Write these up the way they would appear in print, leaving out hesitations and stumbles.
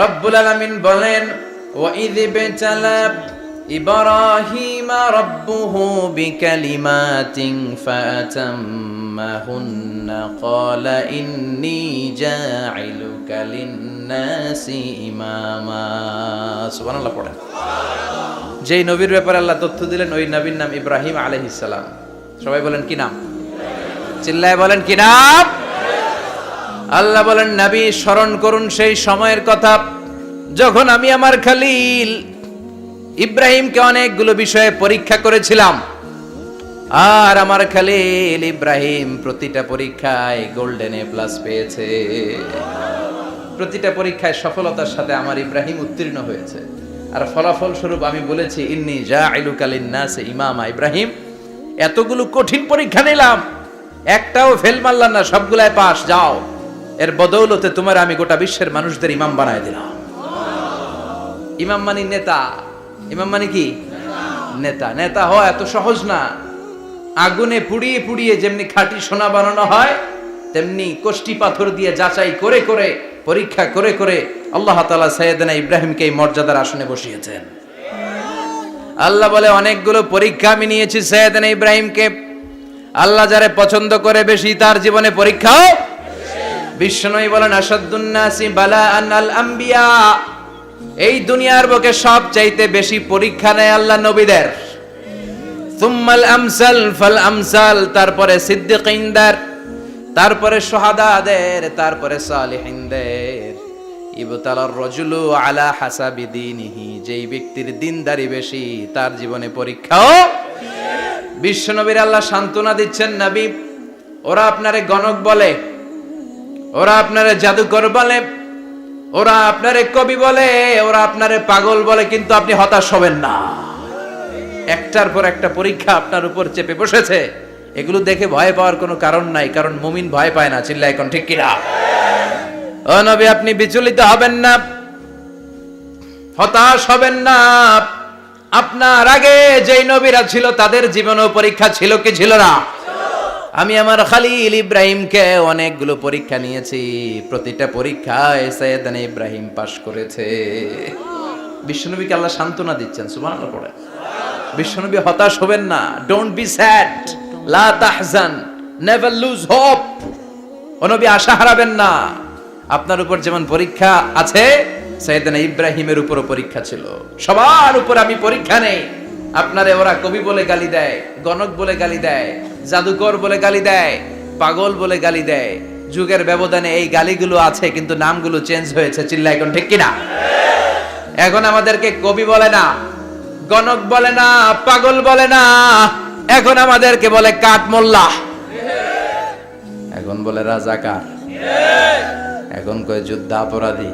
রব্বুল আলামিন বলেন ওয়াইয ইবতালা ইব্রাহিমা রাব্বুহু বিকালিমাতিন ফাতাম্মাহুন্না ক্বালা ইন্নী জাঈলুকা লিন-নাসি ইমামা। সুবহানাল্লাহ পড়েন। যেই নবীর ব্যাপারে আল্লাহ তথ্য দিলেন ওই নবীর নাম ইব্রাহিম আলাইহিস সালাম। সবাই বলেন কি নাম? চিল্লায় বলেন কি নাম? আল্লাহ বলেন নবী স্মরণ করুন সেই সময়ের কথা যখন আমি আমার খলিল ইব্রাহিমকে অনেকগুলো বিষয়ে পরীক্ষা করেছিলাম, আর আমার খলিল ইব্রাহিম প্রতিটা পরীক্ষায় গোল্ডেন এ প্লাস পেয়েছে। প্রতিটা পরীক্ষায় সফলতার সাথে আমার ইব্রাহিম উত্তীর্ণ হয়েছে। আর ফলাফল স্বরূপ আমি বলেছি ইন্নী জাঈলুকা লিন-নাসি ইমামা। ইব্রাহিম এতগুলো কঠিন পরীক্ষা নিলাম, একটাও ফেল মারলাম না, সবগুলাই পাস। যাও, এর বদৌলতে তোমার আমি গোটা বিশ্বের মানুষদের ইমাম বানায় দিলাম। ইমাম মানে নেতা। ইমাম মানে কি? নেতা। নেতা হওয়া এত সহজ না। আগুনে পুড়িয়ে পুড়িয়ে যেমনি খাঁটি সোনা বানানো হয়, তেমনি কষ্টি পাথর দিয়ে যাচাই করে করে পরীক্ষা করে করে আল্লাহ তাআলা সাইয়েদনা ইব্রাহিমকে এই মর্যাদার আসনে বসিয়েছেন। আল্লাহ বলে অনেকগুলো পরীক্ষা আমি নিয়েছি সাইয়েদনা ইব্রাহিমকে। আল্লাহ যারে পছন্দ করে বেশি তার জীবনে পরীক্ষাও। বিশ্বনবী বলেন আশাদ্দুন নাসি বালাআন আল আম্বিয়া। এই দুনিয়ার বুকে সবচাইতে বেশি পরীক্ষা নেয় আল্লাহ নবীদের। সুম্মাল আমসাল ফাল আমসাল, তারপরে সিদ্দিকিনদের, তারপরে শুহাদাদের, তারপরে সালিহিনদের। ইবতালার রাজুলু আলা হাসাবি দীনিহি, যেই ব্যক্তির দিনদারি বেশি তার জীবনে পরীক্ষাও। বিশ্বনবীর আল্লাহ সান্ত্বনা দিচ্ছেন, নবী ওরা আপনারে গণক বলে, ওরা আপনারে জাদুকর বলে, ওরা আপনারে কবি বলে, ওরা আপনারে পাগল বলে, কিন্তু আপনি হতাশ হবেন না। একটার পর একটা পরীক্ষা আপনার উপর চেপে বসেছে। এগুলো দেখে ভয় পাওয়ার কোনো কারণ নাই, কারণ মুমিন ভয় পায় না। চিল্লায় এখন ঠিক কিনা? ও নবী আপনি বিচলিত হবেন না, হতাশ হবেন না। আপনার আগে যেই নবীরা ছিল তাদের জীবনেও পরীক্ষা ছিল কি ছিল না? আমি আমার খলিল ইব্রাহিমকে অনেকগুলো পরীক্ষা নিয়েছি, প্রতিটা পরীক্ষায় সাইয়েদনা ইব্রাহিম পাশ করেছে। বিশ্বনবীকে আল্লাহ সান্ত্বনা দিচ্ছেন। সুবহানাল্লাহ পড়ে। বিশ্বনবী হতাশ হবেন না। ডোন্ট বি স্যাড, লা তাহজান, নেভার লুজ হোপ। ও নবী আশা হারাবেন না। আপনার উপর যেমন পরীক্ষা আছে, সাইয়েদনা ইব্রাহিমের উপরও পরীক্ষা ছিল। সবার উপর আমি পরীক্ষা নেই। আপনারে ওরা কবি বলে গালি দেয়, গণক বলে গালি দেয়, জাদুকর বলে গালি দেয়, পাগল বলে গালি দেয়। যুগের ব্যবধানে এই গালিগুলো আছে, কিন্তু নামগুলো চেঞ্জ হয়েছে। চিল্লা এখন ঠিক কিনা? এখন আমাদেরকে কবি বলে না, গণক বলে না, পাগল বলে না, এখন আমাদেরকে বলে কাঠ মোল্লা, এখন বলে রাজাকার, এখন কয় যুদ্ধাপরাধী।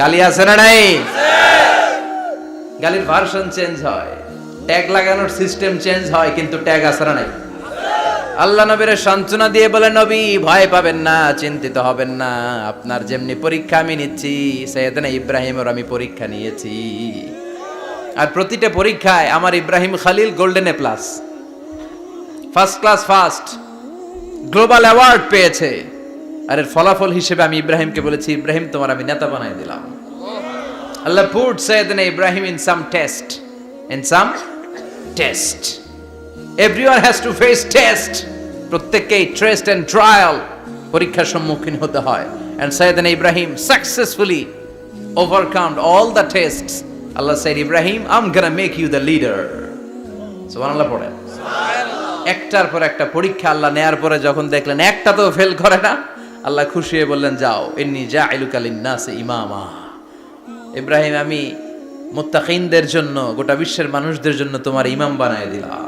গালি আছে না নাই? গালির ভার্সন চেঞ্জ হয়, ট্যাগ লাগানোর সিস্টেম চেঞ্জ হয়, কিন্তু ট্যাগ আছে না নাই? আল্লাহ নবীর সান্ত্বনা দিয়ে বলে নবী ভয় পাবেন না, চিন্তিত হবেন না। আপনার যেমনি পরীক্ষা আমি নিচ্ছি, সাইয়েদনা ইব্রাহিমের আমি পরীক্ষা নিয়েছি। আর প্রতিটা পরীক্ষায় আমার Ibrahim Khalil golden A plus, first class first, global award পেয়েছে। আর এর ফলাফল হিসেবে আমি ইব্রাহিমকে বলেছি ইব্রাহিম তোমার আমি নেতা বানাই দিলাম। Allah put Sayyidina Ibrahim in some test. In some test. Everyone has to face test. প্রত্যেককেই test and trial, পরীক্ষার সম্মুখীন হতে হয়। And Sayyidina Ibrahim successfully overcome all the tests. Allah said, Ibrahim, I'm gonna make you the leader. সুবহানাল্লাহ পড়ে। একটার পর একটা পরীক্ষা আল্লাহ নেয়ার পরে যখন দেখলেন একটা তো ফেল করে না, আল্লাহ খুশি হয়ে বললেন যাও, ইন্নী জাঈলুকা লিন-নাসি ইমামা। ইব্রাহিম আমি মুত্তাকিনদের জন্য, গোটা বিশ্বের মানুষদের জন্য তোমার ইমাম বানায় দিলাম।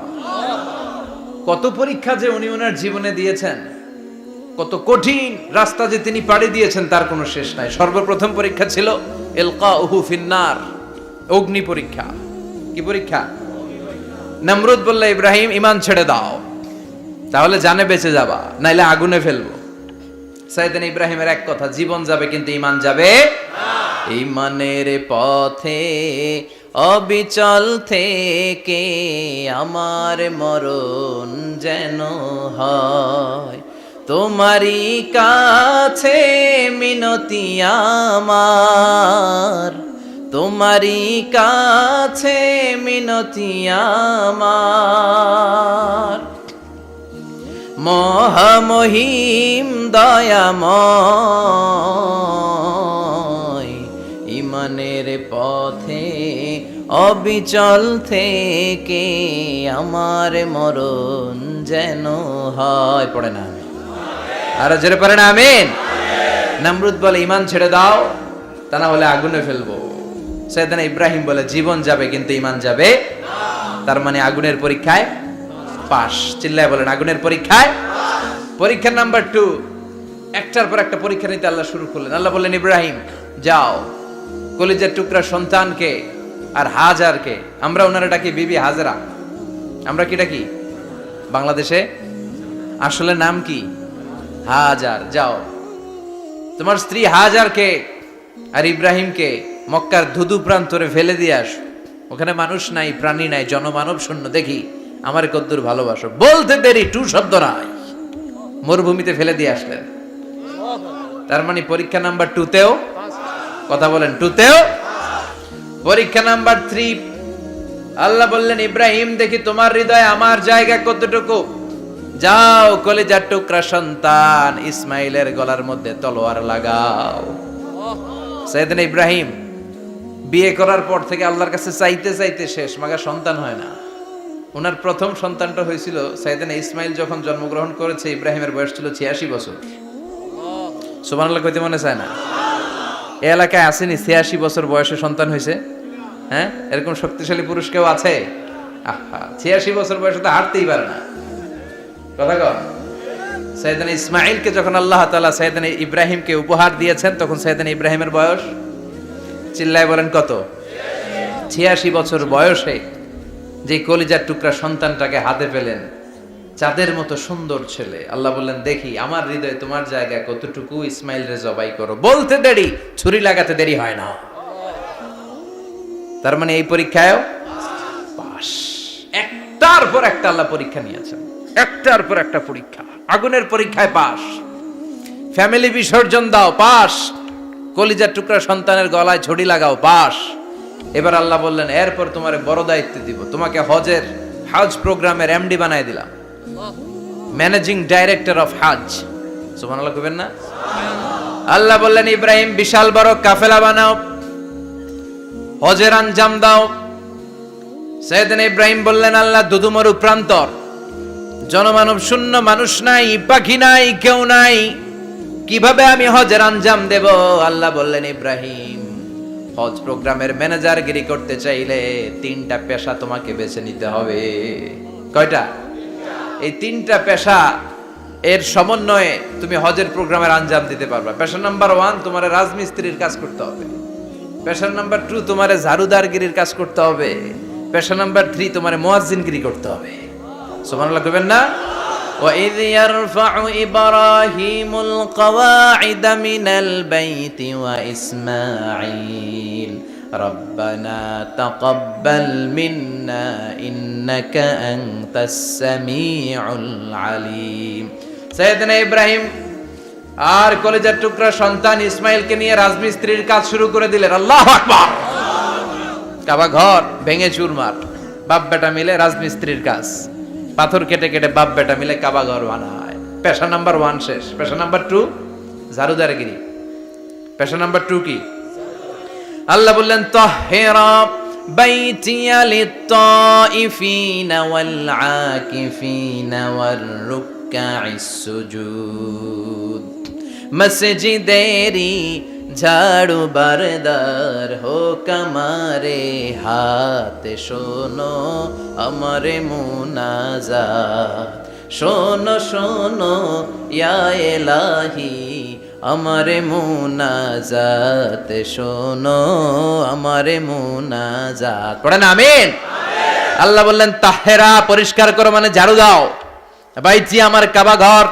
কত পরীক্ষা যে উনি ওনার জীবনে দিয়েছেন, কত কঠিন রাস্তা যে তিনি পাড়ি দিয়েছেন তার কোনো শেষ নাই। সর্বপ্রথম পরীক্ষা ছিল ইলকাউহু ফিন্নার, অগ্নি পরীক্ষা। কি পরীক্ষা? নমরুদ বলল ইব্রাহিম ঈমান ছেড়ে দাও, তাহলে জানে বেঁচে যাবা, নাইলে আগুনে ফেলবো। সাইয়েদনা ইব্রাহিমের এক কথা, জীবন যাবে কিন্তু ঈমান যাবে না। ঈমানের পথে অবিচল থেকে আমার মরণ যেন হয়, তোমারই কাছে মিনতি আমার, তোমারই কাছে মিনতি আমার। মহামহিম দয়াময়, ইমানের পথে অবিচল থেকে আমার মরণ যেন হয়। পড়ে না আমি আর জোরে পড়ে না আমিন। নমরুদ বলে ঈমান ছেড়ে দাও, তা না হলে আগুনে ফেলবো। সাইয়েদনা ইব্রাহিম বলে জীবন যাবে কিন্তু ঈমান যাবে না। তার মানে আগুনের পরীক্ষায় পাস। চিল্লায় বলেন আগুনের পরীক্ষায়। পরীক্ষা নাম্বার 2, একটার পর একটা পরীক্ষা নিতে আল্লাহ শুরু করলেন। আল্লাহ বললেন ইব্রাহিম যাও, কলিজার টুকরা সন্তানকে আর হাজারকে, আমরা ওনারা ডাকি বিবি হাজরা, আমরা কি ডাকি বাংলাদেশে, আসলে নাম কি হাজার, যাও তোমার স্ত্রী হাজারকে আর ইব্রাহিমকে মক্কার ধুধু প্রান্তরে ফেলে দিয়ে আস। ওখানে মানুষ নাই, প্রাণী নাই, জনমানব শূন্য, দেখি আমার কদ্দুর ভালোবাসো। বলতে দেরি টু শব্দ নাই, মরুভূমিতে ফেলে দিয়ে আসলেন। তার মানে পরীক্ষা নাম্বার 2তেও, কথা বলেন 2তেও। পরীক্ষা নাম্বার 3, আল্লাহ বললেন ইব্রাহিম দেখি তোমার হৃদয়ে আমার জায়গা কতটুকু, যাও কলিজার টুকরা সন্তান ইসমাইলের গলার মধ্যে তলোয়ার লাগাও। সাইয়েদনা ইব্রাহিম বিয়ে করার পর থেকে আল্লাহর কাছে চাইতে চাইতে শেষ, মাগা সন্তান হয় না। ওনার প্রথম সন্তানটা হয়েছিল সাইয়েদনা ইসমাইল যখন জন্মগ্রহণ করেছে, ইব্রাহিমের বয়স ছিল 86 বছর। সুবহানাল্লাহ কইতে মনে চায় না? এই এলাকায় আসেনি 86 বছর বয়সে সন্তান হয়েছে? হ্যাঁ, এরকম শক্তিশালী পুরুষ কেউ আছে? আহা, 86 বছর বয়সে তো হাঁটতেই পারে না। কথা কন। সাইয়েদনা ইসমাইলকে যখন আল্লাহ তাআলা সাইয়েদনা ইব্রাহিমকে উপহার দিয়েছেন, তখন সাইয়েদনা ইব্রাহিমের বয়স, চিল্লায় বলেন কত? 86 বছর বয়সে যে কলিজার টুকরা সন্তানটাকে হাতে পেলেন, চাঁদের মতো সুন্দর ছেলে। আল্লাহ বললেন দেখি আমার হৃদয়ে তোমার জায়গা কতটুকু, ইসমাইল রে জবাই করো। বলতে দেরি, ছুরি লাগাতে দেরি হয় না। তার মানে এই পরীক্ষায়ও পাস। একটার পর একটা আল্লাহ পরীক্ষা নিয়েছেন, একটার পর একটা পরীক্ষা। আগুনের পরীক্ষায় পাস, ফ্যামিলি বিসর্জন দাও পাস, কলিজার টুকরা সন্তানের গলায় ছড়ি লাগাও পাস। এবার আল্লাহ বললেন এরপর তোমারে বড় দায়িত্ব দিব, তোমাকে হজ প্রোগ্রামের এমডি বানায় দিলাম, ম্যানেজিং ডাইরেক্টর অফ হজ। সুবহানাল্লাহ কইবেন না? আল্লাহ বললেন ইব্রাহিম বিশাল বড় কাফেলা বানাও, হজের আঞ্জাম দাও। সাইয়েদনা ইব্রাহিম বললেন আল্লাহ দুদুমরু প্রান্তর, জনমানব শূন্য, মানুষ নাই, পাখি নাই, কেউ নাই, কিভাবে আমি হজের আঞ্জাম দেব? আল্লাহ বললেন ইব্রাহিম হজ প্রোগ্রামের ম্যানেজারগিরি করতে চাইলে 3টা পেশা তোমাকে বেছে নিতে হবে। কয়টা? এই 3টা পেশা এর সমন্বয়ে তুমি হজের প্রোগ্রামের আঞ্জাম দিতে পারবে। পেশা নাম্বার 1 তোমার রাজমিস্ত্রির কাজ করতে হবে। পেশা নাম্বার 2 তোমার ঝাড়ুদারগিরির কাজ করতে হবে। পেশা নাম্বার 3 তোমার মুয়াজ্জিনগিরি করতে হবে। সুবহানাল্লাহ কইবেন না? وَإِذْ يَرْفَعُ إِبْرَاهِيمُ الْقَوَاعِدَ مِنَ الْبَيْتِ وَإِسْمَاعِيلُ رَبَّنَا تَقَبَّلْ مِنَّا إِنَّكَ أَنْتَ السَّمِيعُ الْعَلِيمُ। সাইয়েদনা ইব্রাহিম আর কলিজার টুকরা সন্তান ইসমাইলকে নিয়ে রাজমিস্ত্রির কাজ শুরু করে দিলেন। আল্লাহু আকবার। কাবা ঘর ভেঙে চুরমার, বাপ বেটা মিলে রাজমিস্ত্রির কাজ, পাথর কেটে কেটে বাপ বেটা মিলে কাবা ঘর বানায়। পেশা নাম্বার 1 শেষ। পেশা নাম্বার 2 ঝাড়ুদারগিরি। পেশা নাম্বার 2 কি? আল্লাহ বললেন তাহহিরা বাইতিয়া লিত-তাইফিনা ওয়াল আকিফিনা ওয়ার রুকআইস সুজুদ। মসজিদেরি ঝাড়ু বারদার হোক আমারে হাত, শোনো আমারে মুনাজাত, শোনো শোনো ইয়া ইলাহি আমারে মুনাজাত, শোনো আমারে মুনাজাত। পড়েন আমিন। আল্লাহ বললেন তাহেরা পরিষ্কার করো, মানে ঝাড়ু দাও। বাইতি আমার কাবা ঘর,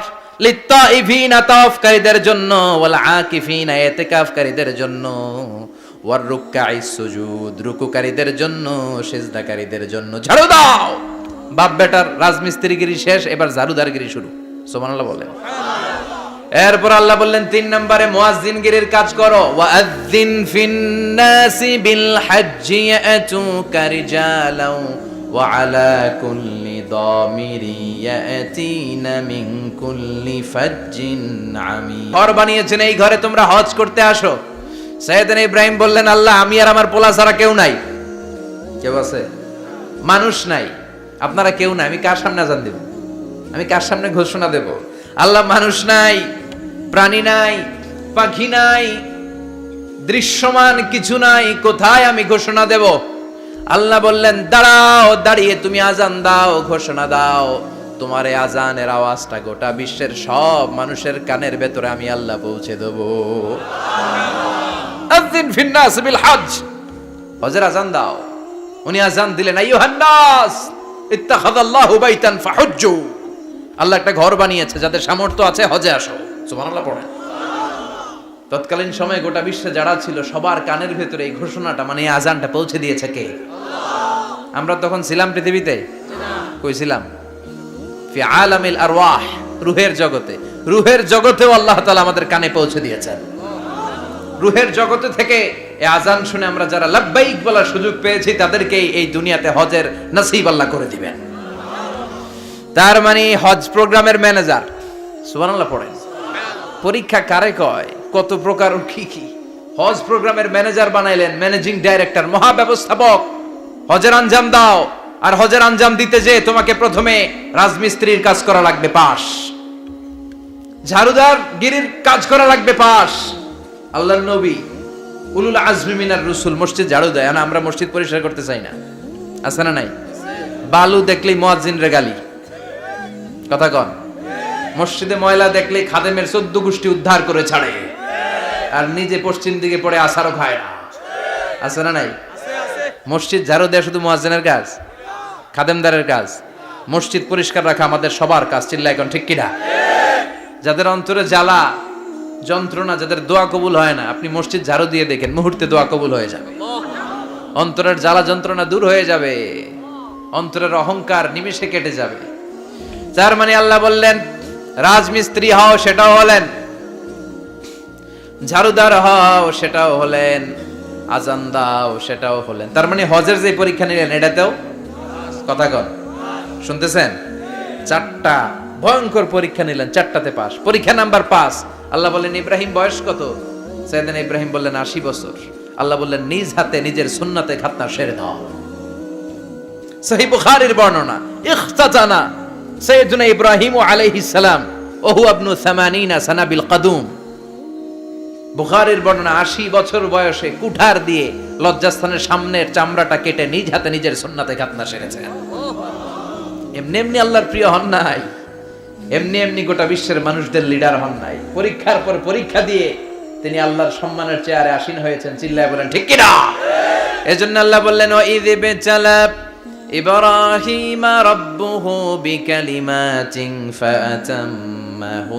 লিত্তাইফিনা তাওয়াফকারীদের জন্য, ওয়াল আকিফিনা ইতিকাফকারীদের জন্য, ওয়ার রুকআইস সুজুদ রুকুকারীদের জন্য, সিজদাকারীদের জন্য। ঝাড়ু দাও। বাপ বেটার রাজমিস্ত্রিগিরি শেষ, এবার ঝাড়ুদারগিরি শুরু। সুবহানাল্লাহ বলেন। এরপর আল্লাহ বললেন 3 নম্বরে মুয়াজ্জিনগিরির কাজ করো, ওয়াআযযিন ফিন-নাসি বিল হাজ্জি ইয়াতুকা রিজালাও ওয়া আলা কুল্লি দামিরি ইয়াতিনা মিন কুল্লি ফাজ্জিন আমিক। ঘর বানিয়েছেন, এই ঘরে তোমরা হজ করতে আসো। সাইয়েদনা ইব্রাহিম বললেন, আল্লাহ আমি আর আমার পোলা ছাড়া কেউ নাই। কেউ আছে? মানুষ নাই, আপনারা কেউ নাই, আমি কার সামনে আযান দেব? আমি কার সামনে ঘোষণা দেব? আল্লাহ মানুষ নাই, প্রাণী নাই, পাখি নাই, দৃশ্যমান কিছু নাই, কোথায় আমি ঘোষণা দেব? আল্লাহ বললেন, দাঁড়াও, দাঁড়িয়ে তুমি আজান দাও, ঘোষণা দাও। তোমার এই আজানের আওয়াজটা গোটা বিশ্বের সব মানুষের কানের ভেতরে আমি আল্লাহ পৌঁছে দেব। আযিন ফিন-নাস বিল হজ, হজের আজান দাও। উনি আজান দিলেন, আইয়ুহান নাস ইত্তাখাযাল্লাহু বাইতান ফাহুজ্জু। আল্লাহ একটা ঘর বানিয়েছে, যাদের সামর্থ্য আছে হজে আসো। সুবহানাল্লাহ পড়েন। তৎকালীন সময়ে গোটা বিশ্বে যারা ছিল সবার কানের ভেতরে এই ঘোষণাটা, মানে এই আজানটা পৌঁছে দিয়েছে কে? আমরা তখন ছিলাম পৃথিবীতে? কই ছিলাম? ফি আলামিল আরওয়াহ, রূহের জগতে। রূহের জগতেও আল্লাহ তাআলা আমাদের কানে পৌঁছে দিয়েছেন। রূহের জগতে থেকে এই আজান শুনে আমরা যারা লাব্বাইক বলার সুযোগ পেয়েছি, তাদেরকে এই দুনিয়াতে হজের নসিব আল্লাহ করে দিবেন। তার মানে হজ প্রোগ্রামের ম্যানেজার। সুবহানাল্লাহ পড়েন। পরীক্ষা কারে কয়? কত প্রকার কি কি। হজ প্রোগ্রামের ম্যানেজার বানাইলেন, ম্যানেজিং ডাইরেক্টর, মহাব্যবস্থাপক। হজের আঞ্জাম দাও, আর হজের আঞ্জাম দিতে যে তোমাকে প্রথমে রাজমিস্ত্রির কাজ করা লাগবে পাস, ঝাড়ুদার গিরির কাজ করা লাগবে পাস। আল্লাহর নবী উলুল আজমি মিনার রাসূল মসজিদ ঝাড়ু দেয় না, আমরা মসজিদ পরিষ্কার করতে চাই না, আছে না নাই? বালু দেখলেই মুয়াজ্জিনরে গালি, কথা কন। মসজিদে ময়লা দেখলেই খাদেমের 14 গোষ্ঠী উদ্ধার করে ছাড়ে, আর নিজে পশ্চিম দিকে পড়ে আসারও খায় না, আছে না নাই? মসজিদ ঝাড়ু দেয়া শুধু মুয়াজ্জিনের কাজ? খাদেমদারের কাজ? মসজিদ পরিষ্কার রাখা আমাদের সবার কাজ। চিল্লা এখন ঠিক কিনা? যাদের অন্তরে জ্বালা যন্ত্রণা, যাদের দোয়া কবুল হয় না, আপনি মসজিদ ঝাড়ু দিয়ে দেখেন, মুহূর্তে দোয়া কবুল হয়ে যাবে। অন্তরের জ্বালা যন্ত্রণা দূর হয়ে যাবে, অন্তরের অহংকার নিমেষে কেটে যাবে। তার মানে আল্লাহ বললেন, রাজমিস্ত্রি হও, সেটাও হলেন, ঝাড়ুদার হও, সেটাও হলেন, আজান দাও, সেটাও হলেন। তার মানে হজের যে পরীক্ষা নিলেন, এটাতেও কথা কন, শুনতেছেন? 4টা ভয়ঙ্কর পরীক্ষা নিলেন, 4টাতে পাস। পরীক্ষা নাম্বার 5। আল্লাহ বললেন, ইব্রাহিম বয়স কত? সাইয়েদনা ইব্রাহিম বললেন 80 বছর। আল্লাহ বললেন, নিজ হাতে নিজের সুন্নাতে খাতনা সেরে দাও। সহিহ বুখারীর বর্ণনা, ইখতাতানা সাইয়েদনা ইব্রাহিম আলাইহিস সালাম ওহু ইবনু 80 সানা বিল কদুম। বুখারীর বর্ণনা, 80 বছর বয়সে কুঠার দিয়ে লজ্জাস্থানের সামনের চামড়াটা কেটে নিজ হাতে নিজের সুন্নাতে খাতনা সেরেছেন। এমনি এমনি আল্লাহর প্রিয় হন নাই, এমনি এমনি গোটা বিশ্বের মানুষদের লিডার হন নাই। পরীক্ষার পর পরীক্ষা দিয়ে তিনি আল্লাহর সম্মানের চেয়ারে আসীন হয়েছেন। চিল্লায় বলেন ঠিক কিনা? এজন্য আল্লাহ বললেন, ওয়াইয ইবতালা ইব্রাহিমা রাব্বুহু বিকালিমাতিন ফাআতাম্মাহুন্না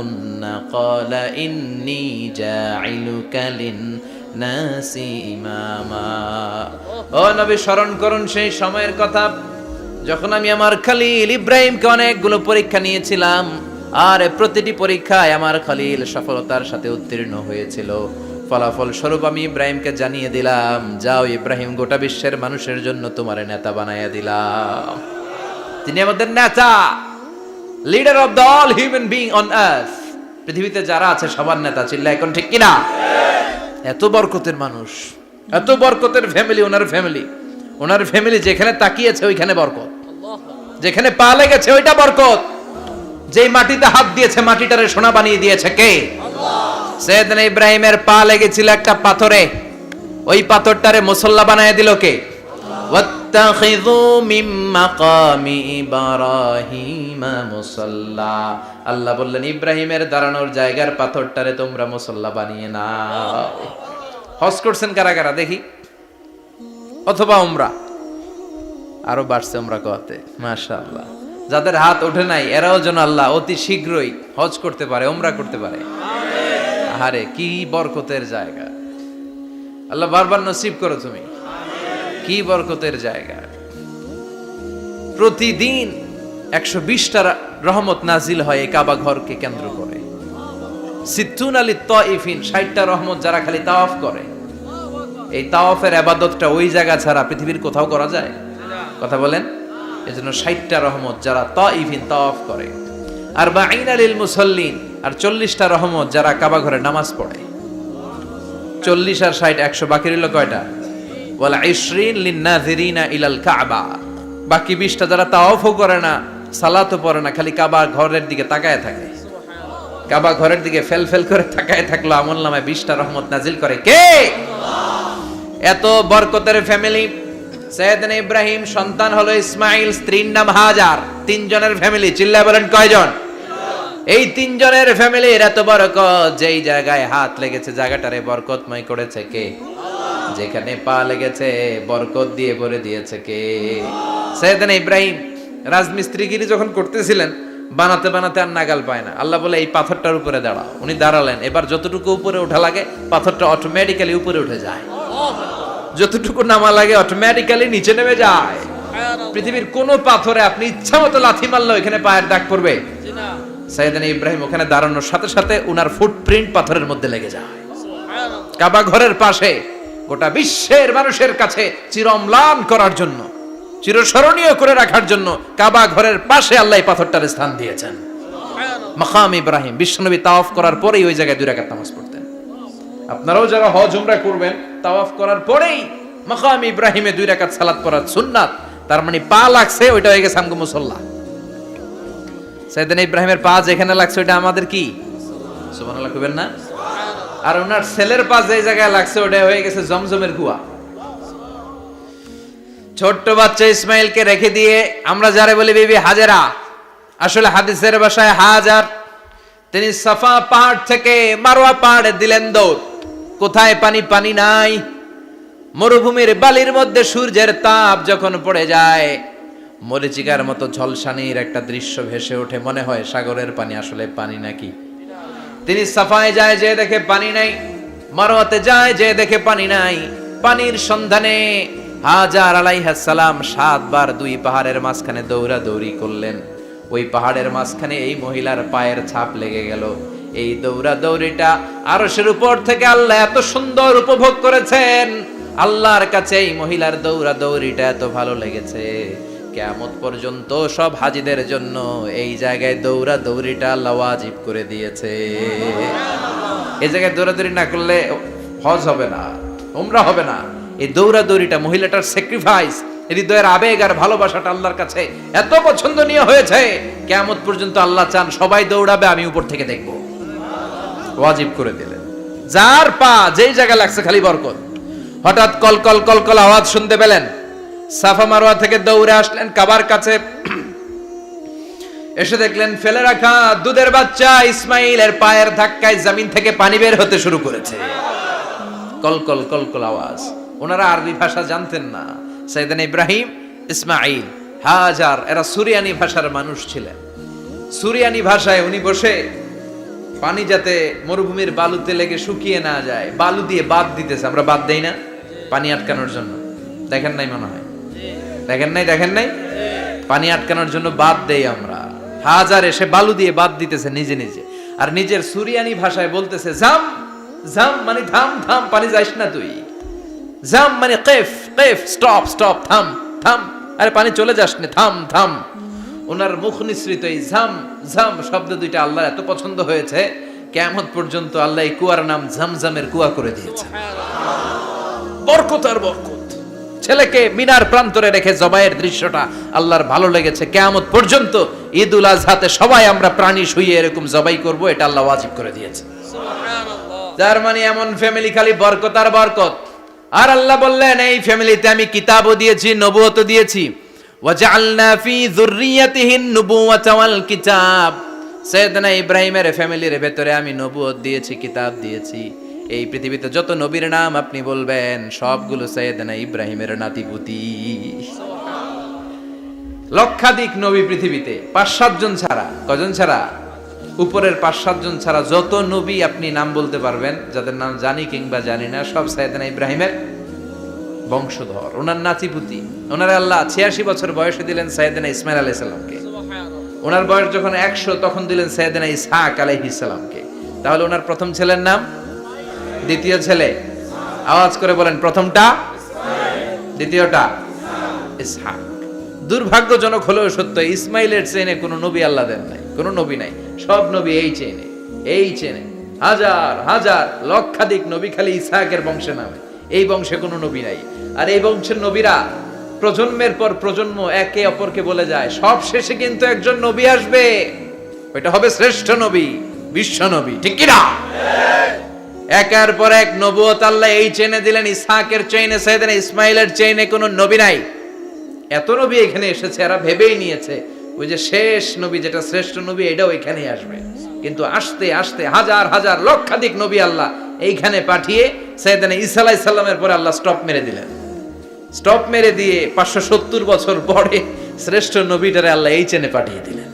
ক্বালা ইন্নী জাঈলুকা লিন-নাসি ইমামা। ও নবী, স্মরণ করুন সেই সময়ের কথা যখন আমি আমার খলিল ইব্রাহিমকে অনেকগুলো পরীক্ষা নিয়েছিলাম, আর প্রতিটি পরীক্ষায় আমার খলিল সফলতার সাথে উত্তীর্ণ হয়েছিল। ফলাফল স্বরূপ আমি ইব্রাহিমকে জানিয়ে দিলাম, যাও ইব্রাহিম, গোটা বিশ্বের মানুষের জন্য তোমার নেতা বানাইয়া দিলাম। তিনি আমাদের নেতা, leader of the all human being on earth. পৃথিবীতে যারা আছে সবার নেতা। চিল্লা এখন ঠিক কিনা? এত বরকতের মানুষ, এত বরকতের ফ্যামিলি, ওনার ফ্যামিলি যেখানে তাকিয়েছে ওইখানে বরকত, যেখানে পা লেগেছে ওইটা বরকত। যেই মাটিতে হাত দিয়েছে মাটিটারে সোনা বানিয়ে দিয়েছে কে? সাইয়েদনা ইব্রাহিমের পা লেগেছিল একটা পাথরে, ওই পাথরটারে মুসল্লা বানিয়ে দিল কে? ওয়াত্তাখিযু মিন মাকামি ইব্রাহিমা মুসাল্লা। আল্লাহ বললেন, ইব্রাহিমের দাঁড়ানোর জায়গার পাথরটারে তোমরা মুসল্লা বানিয়ে নাও। হজ করছেন কারা কারা দেখি? অথবা উমরা? আরো বাড়ছে উমরা করতে, মাশাআল্লাহ। যাদের হাত ওঠে নাই এরাও যেন আল্লাহ অতি শীঘ্রই হজ করতে পারে, উমরা করতে পারে। আরে কি বরকতের জায়গা, আল্লাহ বারবার নসিব করো তুমি। কি বরকতের জায়গা। প্রতিদিন 120টা রহমত নাজিল হয় এই কাবা ঘরকে কেন্দ্র করে। সিত্তুন আলী তাইফিন, 60টা রহমত যারা খালি তাওয়াফ করে। এই তাওয়াফের ইবাদতটা ওই জায়গা ছাড়া পৃথিবীর কোথাও করা যায়? কথা বলেন। এজন্য 60টা রহমত যারা তাইফিন তাওয়াফ করে। আর বাঈনা লিল মুসাল্লিন, আর 40টা রহমত যারা কাবা ঘরে নামাজ পড়ে। 40 আর 60 100, বাকি রইল কয়টা? ওয়াল 20 লিন নাযিরিনা ইলাল কাবা। বাকি 20টা যারা তাওয়াফও করে না, সালাতও পড়ে না, খালি কাবা ঘরের দিকে তাকায় থাকে। কাবা ঘরের দিকে ফেল ফেল করে তাকায় থাকলো, আমলনামায় 20টা রহমত নাজিল করে কে? এত বরকতের ফ্যামিলি। সাইয়েদনা ইব্রাহিম সন্তান হলো ইসমাইল, স্ত্রীর নাম হাজার। 3 জনের ফ্যামিলি, চিল্লায় বলেন কয়জন? এই 3 জনের ফ্যামিলির এত বরকত, যেই জায়গায় হাত লেগেছে জায়গাটারে বরকতময় করেছে কে? যেখানে পা লেগেছে বরকত দিয়ে ভরে দিয়েছে কে? সাইয়েদনা ইব্রাহিম রাজমিস্ত্রিগিরি যখন করতেছিলেন, বানাতে বানাতে আর নাগাল পায় না। আল্লাহ বলে এই পাথরটার উপরে দাঁড়াও। উনি দাঁড়ালেন, এবার যতটুকু উপরে ওঠা লাগে পাথরটা অটোমেটিক্যালি উপরে উঠে যায়, যতটুকু নামা লাগে অটোমেটিক্যালি নিচে নেমে যায়। পৃথিবীর কোন পাথরে আপনি ইচ্ছা মতো লাথি মারলে এখানে পায়ের দাগ পড়বে? সাইয়েদনা ইব্রাহিম ওখানে দাঁড়ানোর সাথে সাথে উনার ফুটপ্রিন্ট পাথরের মধ্যে লেগে যায়। কাবা ঘরের পাশে গোটা বিশ্বের মানুষের কাছে চিরম্লান করার জন্য, চিরস্মরণীয় করে রাখার জন্য কাবা ঘরের পাশে আল্লাহ এই পাথরটার স্থান দিয়েছেন। মাকাম ইব্রাহিম। বিশ্বনবী তাওয়াফ করার পরেই ওই জায়গায় 2 রাকাত নামাজ পড়তেন। আপনারাও যারা হজ উমরা করবেন, তাওয়াফ করার পরেই মাকাম ইব্রাহিমে 2 রাকাত সালাত পড়ার সুন্নাত। তার মানে পা লাগছে, ওইটা হয়ে গেছে আমগো মুসাল্লা। সাইয়েদনা ইব্রাহিমের পা যেখানে লাগছে ওইটা আমাদের কি? সুবহানাল্লাহ কইবেন না? আর ওনার ছেলের পা যে জায়গায় লাগছে ওটা হয়ে গেছে জমজমের কুয়া। ছোট্ট বাচ্চা ইসমাইলকে রেখে দিয়ে আমরা যারে বলি বিবি হাজেরা, আসলে হাদিসের ভাষায় হাজার, তিনি সাফা পাহাড় থেকে মারওয়া পাহাড়ে দিলেন দৌড়। কোথায় পানি? পানি নাই। মরুভূমির বালির মধ্যে সূর্যের তাপ যখন পড়ে যায়, মরিচিকার মতো ঝলসানির একটা দৃশ্য ভেসে ওঠে, মনে হয় সাগরের পানি, আসলে পানি নাকি। তিনি সাফায় যায়, যে দেখে পানি নাই। মারওয়াতে যায়, যে দেখে পানি নাই। পানির সন্ধানে হাজার আলাইহিস সালাম 7 বার 2 পাহাড়ের মাঝখানে দৌড়াদৌড়ি করলেন। ওই পাহাড়ের মাঝখানে এই মহিলার পায়ের ছাপ লেগে গেল। এই দৌড়াদৌড়িটা আরশের উপর থেকে আল্লাহ এত সুন্দর উপভোগ করেছেন। আল্লাহর কাছে এই মহিলার দৌড়াদৌড়িটা এত ভালো লেগেছে, কিয়ামত পর্যন্ত সব হাজীদের জন্য এই জায়গায় দৌড়াদৌড়িটা আল্লাহ ওয়াজিব করে দিয়েছে। এই জায়গায় দৌড়াদৌড়ি না করলে হজ হবে না, উমরা হবে না। এই দৌড়াদৌড়িটা, মহিলাটার স্যাক্রিফাইস, হৃদয়ের আবেগ আর ভালোবাসাটা আল্লাহর কাছে এত পছন্দনীয় হয়েছে, কিয়ামত পর্যন্ত আল্লাহ চান সবাই দৌড়াবে, আমি উপর থেকে দেখব। ওয়াজিব করে দিলেন। যার পা যেই জায়গায় লাগছে খালি বরকত। হঠাৎ কলকল কলকল আওয়াজ শুনতে পেলেন। সাফা মারওয়া থেকে দৌড়ে আসলেন কাবার কাছে। এসে দেখলেন ফেলে রাখা দুধের বাচ্চা ইসমাইলের পায়ের ধাক্কায় জমিন থেকে পানি বের হতে শুরু করেছে। কলকল কলকল আওয়াজ। ওনারা আরবি ভাষা জানতেন না। সাইয়েদনা ইব্রাহিম, ইসমাইল, হাজার এরা সুরিয়ানি ভাষার মানুষ ছিলেন। সুরিয়ানি ভাষায় উনি বসে পানি যাতে মরুভূমির বালুতে লেগে শুকিয়ে না যায়, বালু দিয়ে বাঁধ দিতেছে। আমরা বাঁধ দেই না পানি আটকানোর জন্য? দেখেন নাই মনে হয়? দেখেন নাই? পানি আটকানোর জন্য বাঁধ দেই আমরা। হাজার এসে বালু দিয়ে বাঁধ দিতেছে নিজে নিজে, আর নিজের সুরিয়ানি ভাষায় বলতেছে জাম জাম, মানে থাম থাম, পানি যাইস না তুই। জাম মানে কেফ কেফ, স্টপ স্টপ, থাম থাম, আরে পানি চলে যাস না, থাম থাম। ওনার মুখ নিঃসৃত এই ঝাম ঝাম শব্দ দুইটা আল্লাহ এত পছন্দ হয়েছে, কিয়ামত পর্যন্ত আল্লাহ এই কুয়ার নাম ঝমঝমের কুয়া করে দিয়েছে। বরকত আর বরকত। ছেলেকে মিনার প্রান্তরে রেখে জবাইয়ের দৃশ্যটা আল্লাহর ভালো লেগেছে। কিয়ামত পর্যন্ত ঈদুল আজহাতে সবাই আমরা প্রাণী শুইয়ে এরকম জবাই করব, এটা আল্লাহ ওয়াজিব করে দিয়েছে। যার মানে এমন ফ্যামিলি খালি বরকত আর বরকত। আর আল্লাহ বললেন এই ফ্যামিলিতে আমি কিতাবও দিয়েছি, নবুয়তও দিয়েছি। ওয়াজআলনা ফি যুররিয়াতিহিন নুবুওয়াতা ওয়াল কিতাব। সাইয়েদনা ইব্রাহিমের ফ্যামিলির ভেতরে আমি নবুয়ত দিয়েছি, কিতাব দিয়েছি। এই পৃথিবীতে যত নবীর নাম আপনি বলবেন সবগুলো সাইয়েদনা ইব্রাহিমের নাতিপুতি। লক্ষাধিক নবী পৃথিবীতে, 5-7 জন ছাড়া। কজন ছাড়া? উপরের 5-7 জন ছাড়া যত নবী আপনি নাম বলতে পারবেন, যাদের নাম জানি কিংবা জানি না, সব সাইয়েদনা ইব্রাহিমের বংশধর, ওনার নাতিপুতি। ওনার আল্লাহ 86 বছর বয়সে দিলেন সাইয়েদনা ইসমাইল আলাইহিস সালামকে। ওনার বয়স যখন 100 তখন দিলেন সাইয়েদনা ইসহাক আলাইহিস সালামকে। তাহলে ওনার প্রথম ছেলের নাম, দ্বিতীয় ছেলে আওয়াজ করে বলেন, প্রথমটা, দ্বিতীয়টা ইসহাক। দুর্ভাগ্যজনক হলেও সত্য, ইসমাইলের চেনে কোনো নবী আল্লাহ দেন নাই, কোনো নবী নাই। সব নবী এই চেনে হাজার হাজার লক্ষাধিক নবী খালি ইসহাকের বংশে নামে, এই বংশে কোনো নবী নাই। আর এই বংশের নবীরা প্রজন্মের পর প্রজন্ম একে অপরকে বলে যায়, সব শেষে কিন্তু একজন নবী আসবে, ওইটা হবে শ্রেষ্ঠ নবী, বিশ্ব নবী, ঠিক কি না? একের পর এক নবুয়ত আল্লাহ এই চেনে দিলেন। ইসহাকের চেইনে, সাইয়েদনা ইসমাইলের চেইনে কোনো নবী নাই। এত নবী এখানে এসেছে, এরা ভেবেই নিয়েছে ওই যে শেষ নবী যেটা শ্রেষ্ঠ নবী এটাও এখানেই আসবে। কিন্তু আস্তে আস্তে হাজার হাজার লক্ষাধিক নবী আল্লাহ এইখানে পাঠিয়ে সাইয়েদনা ঈসা আলাইহিস সালামের পরে আল্লাহ স্টপ মেরে দিলেন। স্টপ মেরে দিয়ে 570 বছর পরে শ্রেষ্ঠ নবীটারে আল্লাহ এই চেনে পাঠিয়ে দিলেন।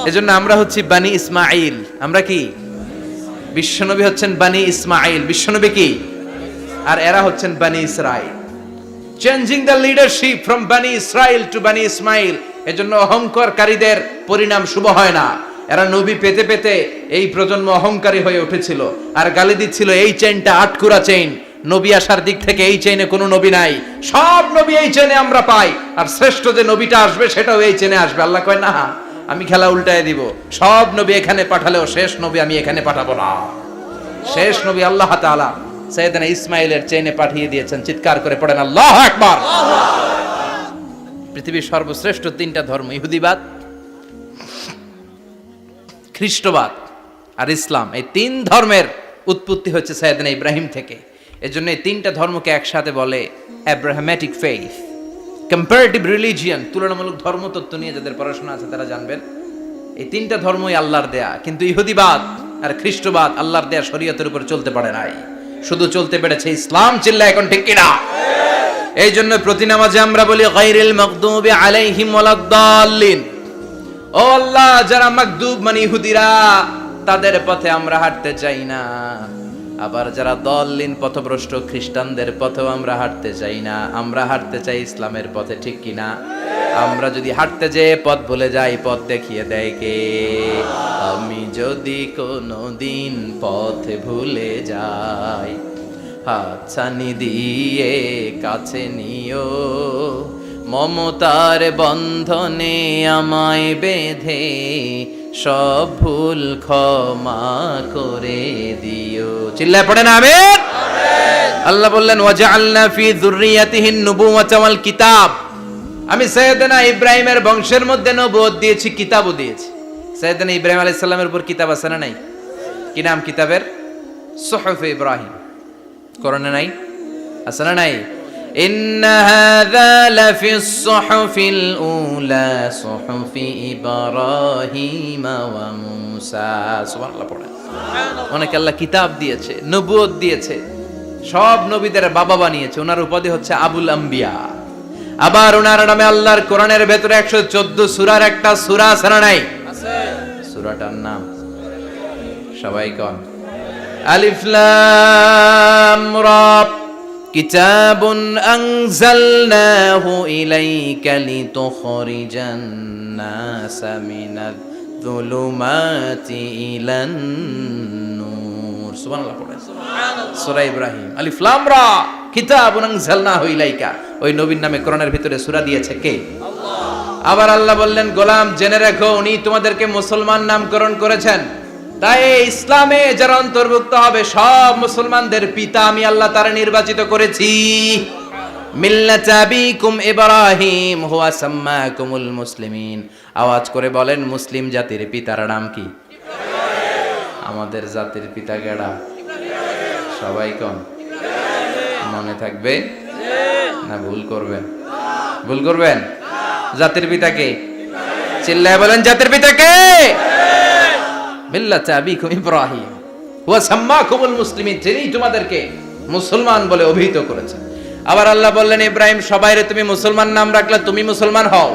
এজন্য আমরা হচ্ছি বানি ইসমাইল। আমরা কি? বিশ্বনবী হচ্ছেন বানি ইসমাইল, বিশ্বনবী কি? আর এরা হচ্ছেন বানি Israil. Changing the leadership from বানি ইসরাইল টু বানি ইসমাইল। এজন্য অহংকারকারীদের পরিণাম শুভ হয় না। এরা নবী পেতে পেতে এই প্রজন্ম অহংকারী হয়ে উঠেছিল আর গালি দিচ্ছিল এই চেইনটা আটকুরা চেইন, নবী আসার দিক থেকে এই চেইনে কোনো নবী নাই, সব নবী এই চেইনে আমরা পাই, আর শ্রেষ্ঠ যে নবীটা আসবে সেটাও এই চেইনে আসবে। আল্লাহ কয় না, আমি খেলা উল্টায় দিব, সব নবী এখানে পাঠালেও শেষ নবী আমি এখানে পাঠাবো না। শেষ নবী আল্লাহ তাআলা সাইয়েদনা ইসমাইলের চেইনে পাঠিয়ে দিয়েছেন। চিৎকার করে পড়েন আল্লাহু আকবার। পৃথিবীর সর্বশ্রেষ্ঠ তিনটা ধর্ম, ইহুদিবাদ, খ্রিস্টবাদ আর ইসলাম, এই তিন ধর্মের উৎপত্তি হচ্ছে সাইয়েদনা ইব্রাহিম থেকে। এজন্য এই তিনটা ধর্মকে একসাথে বলে অ্যাব্রাহামেটিক ফেইথ, কম্পারেটিভ রিলিজিয়ন। তুলনামূলক ধর্মতত্ত্ব নিয়ে যাদের পড়াশোনা আছে তারা জানবেন এই তিনটা ধর্মই আল্লাহর দেয়া, কিন্তু ইহুদিবাদ আর খ্রিস্টবাদ আল্লাহর দেয়া শরীয়তের উপর চলতে পারে নাই, শুধু চলতে পেরেছে ইসলাম। চিল্লা এখন ঠিক কিনা? এই জন্য প্রতি নামাজে আমরা বলি গায়রিল মাগদুবি আলাইহিম ওয়ালাদ-দাল্লিন। ও আল্লাহ, যারা মাগদুব মানে ইহুদিরা, তাদের পথে আমরা হাঁটতে চাই না। আবার যারা দল্লিন পথভ্রষ্ট খ্রিস্টানদের পথেও আমরা হাঁটতে চাই না, আমরা হাঁটতে চাই ইসলামের পথে, ঠিক কিনা? আমরা যদি হাঁটতে যেয়ে পথ ভুলে যাই, পথ দেখিয়ে দেয় কে? আমি যদি কোনোদিন পথ ভুলে যাই, হাতছানি দিয়ে কাছে নিও, মমতার বন্ধনে আমায় বেঁধে সব ভুল ক্ষমা করে দিও। চিল্লায় পড়েন আমিন। আল্লাহ বললেন ওয়াজআলনা ফি যুররিয়াতিহিন নুবুওয়াতা ওয়াল কিতাব। আমি সাইয়েদনা ইব্রাহিমের বংশের মধ্যে নবুয়ত দিয়েছি, কিতাবও দিয়েছি। সাইয়েদনা ইব্রাহিম আলাইহিস সালামের উপর কিতাব আছে না নাই? কি নাম কিতাবের? সুহুফে ইব্রাহিম। কোরআনে নাই? আছে না নাই? ইন্না হাযা লাফিস সুহুফিল উলা সুহুফি ইব্রাহিম ওয়া মূসা। সুবহানাল্লাহ পড়েন। অনেক আল্লাহ কিতাব দিয়েছে, নবুয়ত দিয়েছে, সব নবীদের বাবা বানিয়েছে। ওনার উপাধি হচ্ছে আবুল আম্বিয়া। আবার ওনার নামে আল্লাহর কোরআনের ভেতরে 114 সূরার একটা সূরা আছে না নাই? আছে। সূরাটার নাম সবাই কোন? আলিফ লাম রা। কিতাবুন আনজালনাহু ইলাইকা লিতুখরিজান নাসা মিনাজ যুলুমাতি ইলান নূর। সুবহানাল্লাহ পড়েন। সুবহানাল্লাহ। সূরা ইব্রাহিম, আলিফ লাম রা, কিতাবুন আনজালনাহু ইলাইকা। ওই নবীর নামে কোরআনের ভিতরে সূরা দিয়েছে কে? আল্লাহ। আবার আল্লাহ বললেন, গোলাম জেনে রাখো, উনি তোমাদেরকে মুসলমান নামকরণ করেছেন। তাই ইসলামে যারা অন্তর্ভুক্ত হবে সব মুসলমানদের পিতা আমি আল্লাহ তারা নির্বাচিত করেছি। মিল্লাতা আবিকুম ইব্রাহিম হুয়া সাম্মাকুমুল মুসলিমিন। আওয়াজ করে বলেন, মুসলিম জাতির পিতার নাম কি? আমাদের জাতির পিতা কেডা? সবাই কোন? মনে থাকবে না ভুল করবেন? ভুল করবেন? জাতির পিতা কে? চিল্লায় বলেন, জাতির পিতা কে? মিল্লাতা আবিকুম ইব্রাহিম ওয়া সাম্মাকুমুল মুসলিমিন। তিনি তোমাদেরকে মুসলমান বলে অভিহিত করেছেন। আবার আল্লাহ বললেন, ইব্রাহিম সবাইরে তুমি মুসলমান নাম রাখলে, তুমি মুসলমান হও।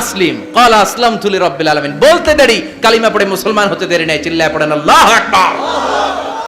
আসলিম ক্বালা আসলামতু লিরাব্বিল আলামিন। বলতে দেরি, কালিমা পড়ে মুসলমান হতে দেরি নাই। চিল্লায় পড়েন আল্লাহু আকবার।